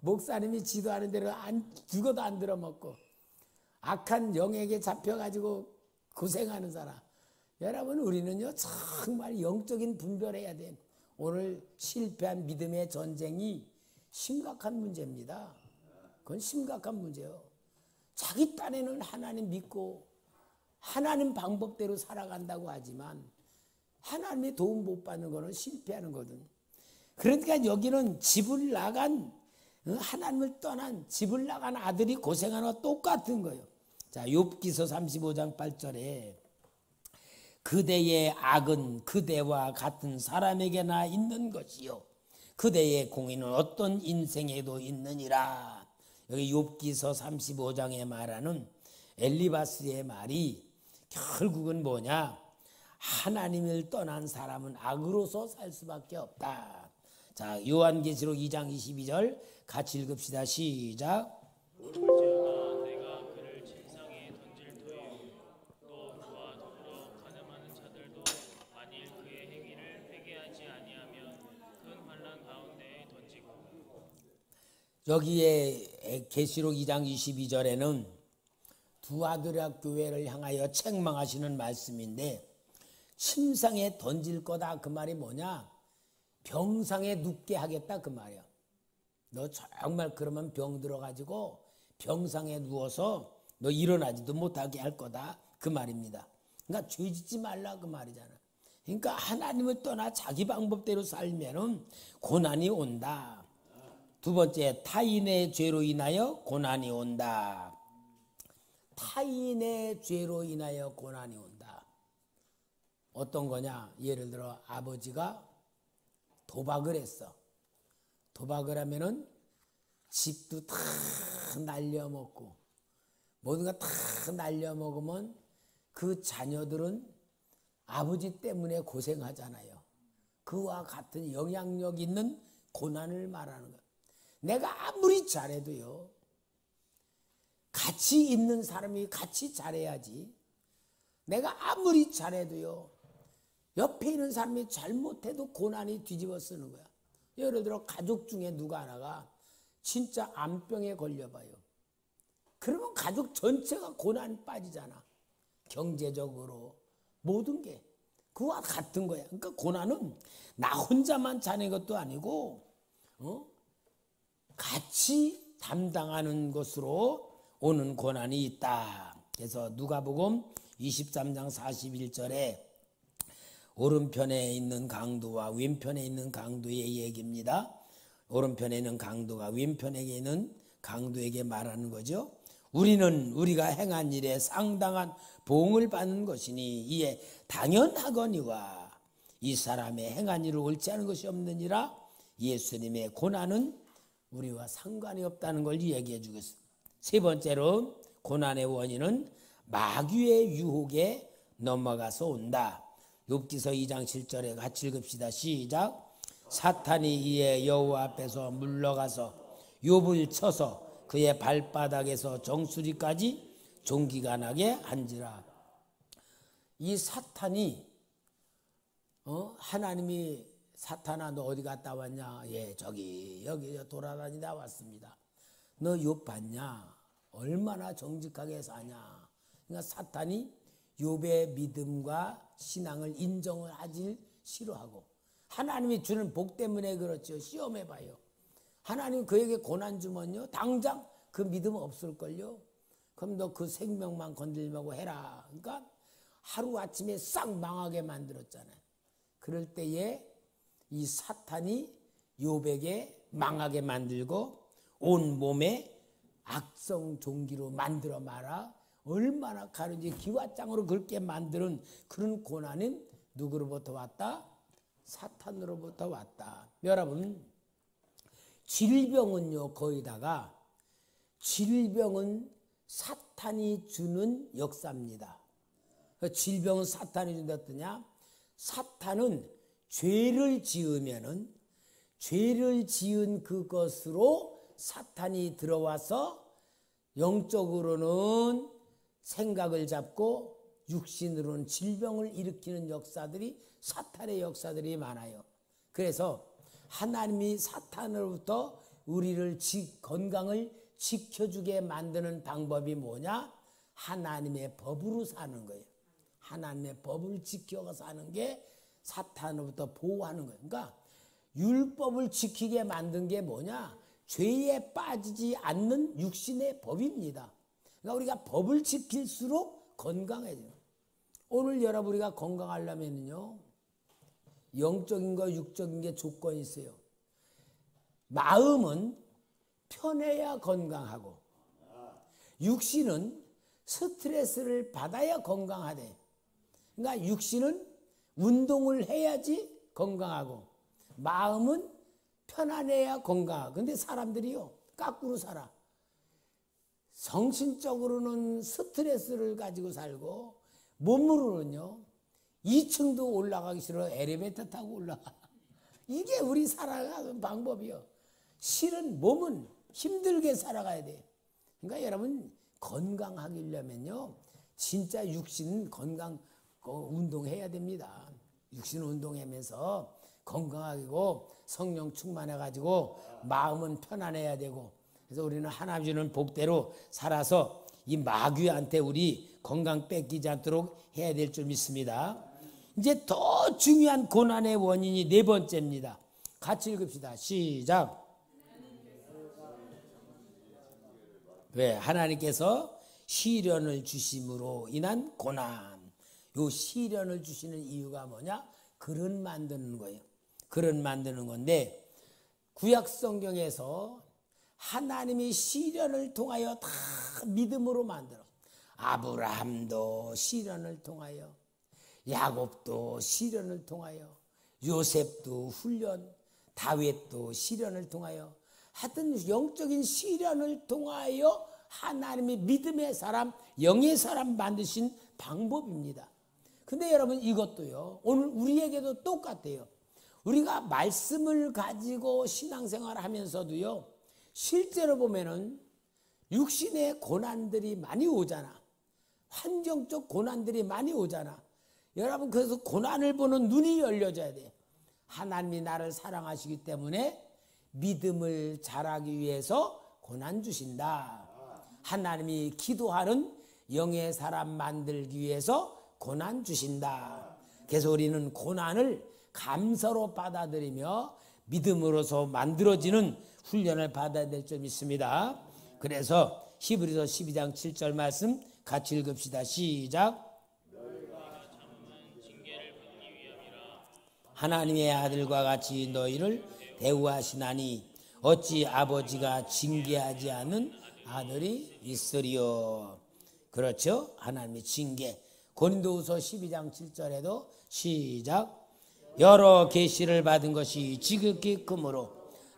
목사님이 지도하는 대로 죽어도 안 들어먹고 악한 영에게 잡혀가지고 고생하는 사람. 여러분 우리는요 정말 영적인 분별해야 돼. 오늘 실패한 믿음의 전쟁이 심각한 문제입니다. 그건 심각한 문제예요. 자기 딴에는 하나님 믿고 하나님 방법대로 살아간다고 하지만 하나님의 도움 못 받는 거는 실패하는 거거든. 그러니까 여기는 집을 나간 하나님을 떠난 집을 나간 아들이 고생하는 것과 똑같은 거예요. 자, 욥기서 35장 8절에 그대의 악은 그대와 같은 사람에게나 있는 것이요 그대의 공의는 어떤 인생에도 있느니라. 여기 욥기서 35장에 말하는 엘리바스의 말이 결국은 뭐냐? 하나님을 떠난 사람은 악으로서 살 수밖에 없다. 자, 요한계시록 2장 22절 같이 읽읍시다. 시작. 볼지어다 내가 그를 진상에 던질 터이요 또 그와 더불어 가늠하는 자들도 만일 그의 행위를 회개하지 아니하면 큰 환난 가운데에 던지고. 여기에 계시록 2장 22절에는 두아드라 교회를 향하여 책망하시는 말씀인데 침상에 던질 거다 그 말이 뭐냐? 병상에 눕게 하겠다 그 말이야. 너 정말 그러면 병 들어가지고 병상에 누워서 너 일어나지도 못하게 할 거다 그 말입니다. 그러니까 죄 짓지 말라 그 말이잖아. 그러니까 하나님을 떠나 자기 방법대로 살면은 고난이 온다. 두 번째, 타인의 죄로 인하여 고난이 온다. 타인의 죄로 인하여 고난이 온다. 어떤 거냐? 예를 들어 아버지가 도박을 했어. 도박을 하면은 집도 다 날려먹고 모든 거 다 날려먹으면 그 자녀들은 아버지 때문에 고생하잖아요. 그와 같은 영향력 있는 고난을 말하는 거예요. 내가 아무리 잘해도요. 같이 있는 사람이 같이 잘해야지. 내가 아무리 잘해도요. 옆에 있는 사람이 잘못해도 고난이 뒤집어 쓰는 거야. 예를 들어 가족 중에 누가 하나가 진짜 암병에 걸려봐요. 그러면 가족 전체가 고난이 빠지잖아. 경제적으로 모든 게 그와 같은 거야. 그러니까 고난은 나 혼자만 자는 것도 아니고 같이 담당하는 것으로 오는 고난이 있다. 그래서 누가복음 23장 41절에 오른편에 있는 강도와 왼편에 있는 강도의 얘기입니다. 오른편에 있는 강도가 왼편에 있는 강도에게 말하는 거죠. 우리는 우리가 행한 일에 상당한 보응을 받는 것이니 이에 당연하거니와 이 사람의 행한 일을 옳지 않은 것이 없느니라. 예수님의 고난은 우리와 상관이 없다는 걸 얘기해 주겠습니다. 세 번째로 고난의 원인은 마귀의 유혹에 넘어가서 온다. 욥기서 2장 7절에 같이 읽읍시다. 시작. 사탄이 이에 여호와 앞에서 물러가서 욥을 쳐서 그의 발바닥에서 정수리까지 종기가 나게 한지라. 이 사탄이 하나님이 사탄아 너 어디 갔다 왔냐? 예, 저기 여기 돌아다니다 왔습니다. 너 욥 봤냐? 얼마나 정직하게 사냐? 그러니까 사탄이 욥의 믿음과 신앙을 인정을 하질 싫어하고 하나님이 주는 복 때문에 그렇죠. 시험해봐요. 하나님 그에게 고난 주면요 당장 그 믿음 없을걸요. 그럼 너 그 생명만 건들려고 해라. 그러니까 하루아침에 싹 망하게 만들었잖아요. 그럴 때에 이 사탄이 욥에게 망하게 만들고 온 몸에 악성 종기로 만들어 마라. 얼마나 가는지 기와장으로 그렇게 만드는 그런 고난은 누구로부터 왔다? 사탄으로부터 왔다. 여러분 질병은요 거의다가 질병은 사탄이 주는 역사입니다. 질병은 사탄이 준다 어떠냐? 사탄은 죄를 지으면은 죄를 지은 그것으로 사탄이 들어와서 영적으로는 생각을 잡고 육신으로는 질병을 일으키는 역사들이 사탄의 역사들이 많아요. 그래서 하나님이 사탄으로부터 우리를 건강을 지켜주게 만드는 방법이 뭐냐? 하나님의 법으로 사는 거예요. 하나님의 법을 지켜서 사는 게 사탄으로부터 보호하는 거예요. 그러니까 율법을 지키게 만든 게 뭐냐? 죄에 빠지지 않는 육신의 법입니다. 그러니까 우리가 법을 지킬수록 건강해져요. 오늘 여러분 우리가 건강하려면요 영적인 거 육적인 게 조건이 있어요. 마음은 편해야 건강하고 육신은 스트레스를 받아야 건강하대. 그러니까 육신은 운동을 해야지 건강하고 마음은 편안해야 건강하고. 근데 사람들이요 거꾸로 살아. 정신적으로는 스트레스를 가지고 살고 몸으로는요 2층도 올라가기 싫어 엘리베이터 타고 올라가. 이게 우리 살아가는 방법이요. 실은 몸은 힘들게 살아가야 돼. 그러니까 여러분 건강하려면요 진짜 육신 건강 운동해야 됩니다. 육신 운동하면서 건강하고 성령 충만해가지고 마음은 편안해야 되고, 그래서 우리는 하나님 주는 복대로 살아서 이 마귀한테 우리 건강 뺏기지 않도록 해야 될 줄 믿습니다. 이제 더 중요한 고난의 원인이 네 번째입니다. 같이 읽읍시다. 시작. 왜? 하나님께서 시련을 주심으로 인한 고난. 요 시련을 주시는 이유가 뭐냐? 그릇 만드는 거예요. 그릇 만드는 건데, 구약 성경에서 하나님이 시련을 통하여 다 믿음으로 만들어. 아브라함도 시련을 통하여, 야곱도 시련을 통하여, 요셉도 훈련, 다윗도 시련을 통하여, 하여튼 영적인 시련을 통하여 하나님의 믿음의 사람, 영의 사람 만드신 방법입니다. 근데 여러분 이것도요, 오늘 우리에게도 똑같아요. 우리가 말씀을 가지고 신앙생활을 하면서도요, 실제로 보면은 육신의 고난들이 많이 오잖아. 환경적 고난들이 많이 오잖아. 여러분 그래서 고난을 보는 눈이 열려져야 돼. 하나님이 나를 사랑하시기 때문에 믿음을 자라기 위해서 고난 주신다. 하나님이 기도하는 영의 사람 만들기 위해서 고난 주신다. 그래서 우리는 고난을 감사로 받아들이며 믿음으로서 만들어지는 훈련을 받아야 될 줄 믿습니다. 그래서 히브리서 12장 7절 말씀 같이 읽읍시다. 시작. 하나님의 아들과 같이 너희를 대우하시나니 어찌 아버지가 징계하지 않은 아들이 있으리요. 그렇죠? 하나님의 징계. 고린도후서 12장 7절에도 시작. 여러 계시를 받은 것이 지극히 크므로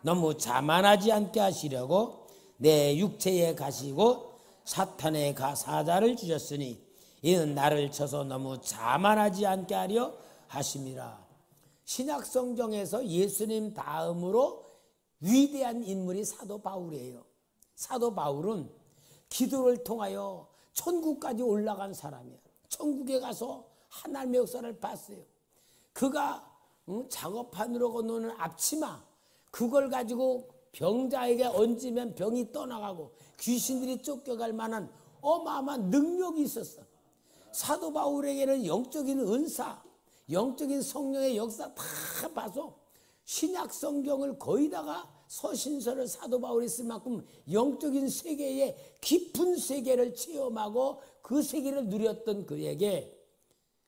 너무 자만하지 않게 하시려고 내 육체에 가시고 사탄의 사자를 주셨으니 이는 나를 쳐서 너무 자만하지 않게 하려 하심이라. 신약 성경에서 예수님 다음으로 위대한 인물이 사도 바울이에요. 사도 바울은 기도를 통하여 천국까지 올라간 사람이야. 천국에 가서 하나님의 역사를 봤어요. 그가 작업판으로 건너는 앞치마, 그걸 가지고 병자에게 얹으면 병이 떠나가고 귀신들이 쫓겨갈 만한 어마어마한 능력이 있었어. 사도 바울에게는 영적인 은사, 영적인 성령의 역사 다 봐서 신약 성경을 거의다가 서신서를 사도 바울이 쓸 만큼 영적인 세계의 깊은 세계를 체험하고 그 세계를 누렸던 그에게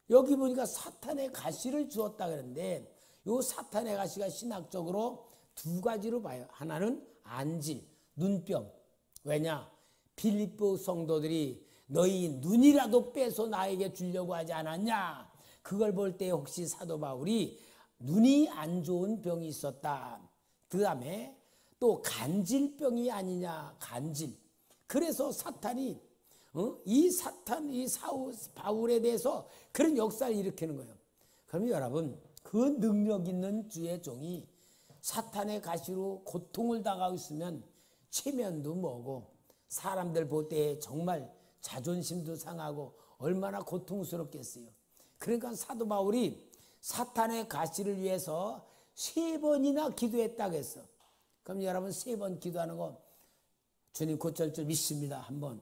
여기 보니까 사탄의 가시를 주었다 그러는데, 이 사탄의 가시가 신학적으로 두 가지로 봐요. 하나는 안질, 눈병. 왜냐? 빌립보 성도들이 너희 눈이라도 빼서 나에게 주려고 하지 않았냐? 그걸 볼 때 혹시 사도 바울이 눈이 안 좋은 병이 있었다. 그 다음에 또 간질병이 아니냐, 간질. 그래서 사탄이 이 바울에 대해서 그런 역사를 일으키는 거예요. 그러면 여러분, 그 능력 있는 주의 종이 사탄의 가시로 고통을 당하고 있으면 체면도 뭐고 사람들 볼 때 정말 자존심도 상하고 얼마나 고통스럽겠어요. 그러니까 사도 바울이 사탄의 가시를 위해서 3번이나 기도했다고 했어. 그럼 여러분 3번 기도하는 거 주님 고칠 줄 믿습니다. 한번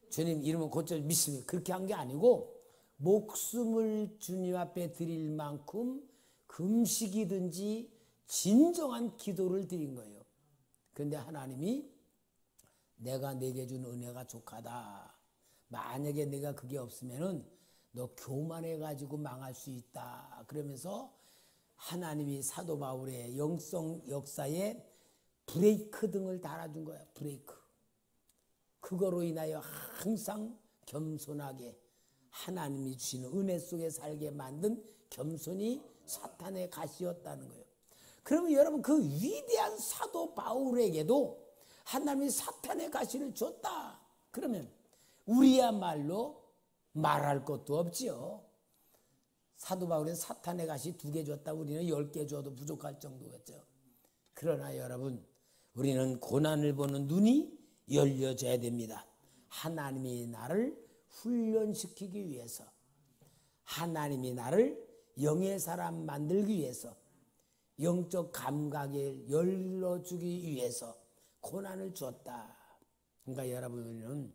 주님 이름은 고칠 줄 믿습니다. 그렇게 한 게 아니고 목숨을 주님 앞에 드릴 만큼 금식이든지 진정한 기도를 드린 거예요. 그런데 하나님이 내가 내게 준 은혜가 족하다. 만약에 내가 그게 없으면은 너 교만해가지고 망할 수 있다. 그러면서 하나님이 사도 바울의 영성 역사에 브레이크 등을 달아준 거야. 브레이크. 그거로 인하여 항상 겸손하게 하나님이 주시는 은혜 속에 살게 만든 겸손이 사탄의 가시였다는 거예요. 그러면 여러분 그 위대한 사도 바울에게도 하나님이 사탄의 가시를 줬다. 그러면 우리야말로 말할 것도 없지요. 사도 바울은 사탄의 가시 2개 줬다 우리는 10개 줘도 부족할 정도였죠. 그러나 여러분, 우리는 고난을 보는 눈이 열려져야 됩니다. 하나님이 나를 훈련시키기 위해서, 하나님이 나를 영의 사람 만들기 위해서, 영적 감각을 열어주기 위해서 고난을 주었다. 그러니까 여러분, 우리는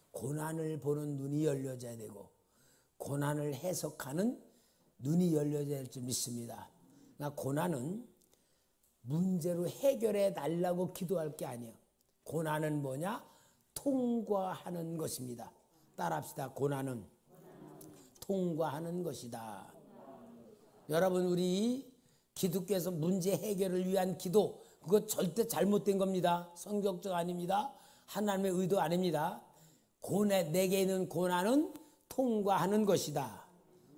고난을 보는 눈이 열려져야 되고 고난을 해석하는 눈이 열려져야 할 줄 믿습니다. 그러니까 고난은 문제로 해결해 달라고 기도할 게 아니에요. 고난은 뭐냐? 통과하는 것입니다. 따라합시다. 고난은 통과하는 것이다. 여러분, 우리 기독교에서 문제 해결을 위한 기도, 그거 절대 잘못된 겁니다. 성경적 아닙니다. 하나님의 의도 아닙니다. 내게 있는 고난은 통과하는 것이다.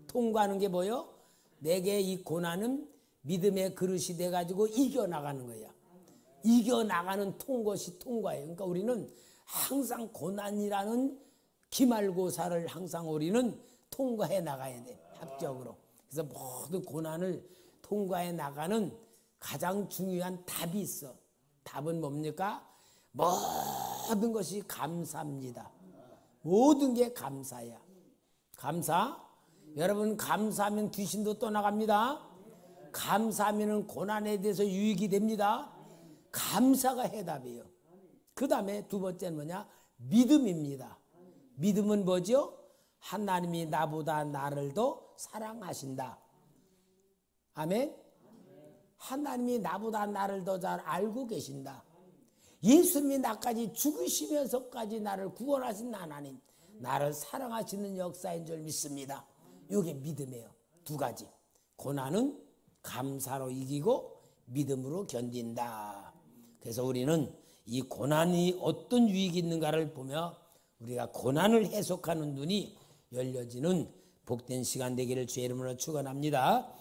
통과하는 게 뭐예요? 내게 이 고난은 믿음의 그릇이 돼가지고 이겨나가는 거야. 이겨나가는 것이 통과예요. 그러니까 우리는 항상 고난이라는 기말고사를 항상 우리는 통과해 나가야 돼. 합격으로. 그래서 모든 고난을 통과해 나가는 가장 중요한 답이 있어. 답은 뭡니까? 모든 것이 감사입니다. 모든 게 감사야. 감사. 여러분, 감사하면 귀신도 떠나갑니다. 감사하면 고난에 대해서 유익이 됩니다. 감사가 해답이에요. 그 다음에 두 번째는 뭐냐? 믿음입니다. 믿음은 뭐죠? 하나님이 나보다 나를 더 사랑하신다. 아멘. 하나님이 나보다 나를 더 잘 알고 계신다. 예수님이 나까지 죽으시면서까지 나를 구원하신 하나님, 나를 사랑하시는 역사인 줄 믿습니다. 이게 믿음이에요. 두 가지. 고난은 감사로 이기고 믿음으로 견딘다. 그래서 우리는 이 고난이 어떤 유익이 있는가를 보며 우리가 고난을 해석하는 눈이 열려지는 복된 시간 되기를 주의 이름으로 축원합니다.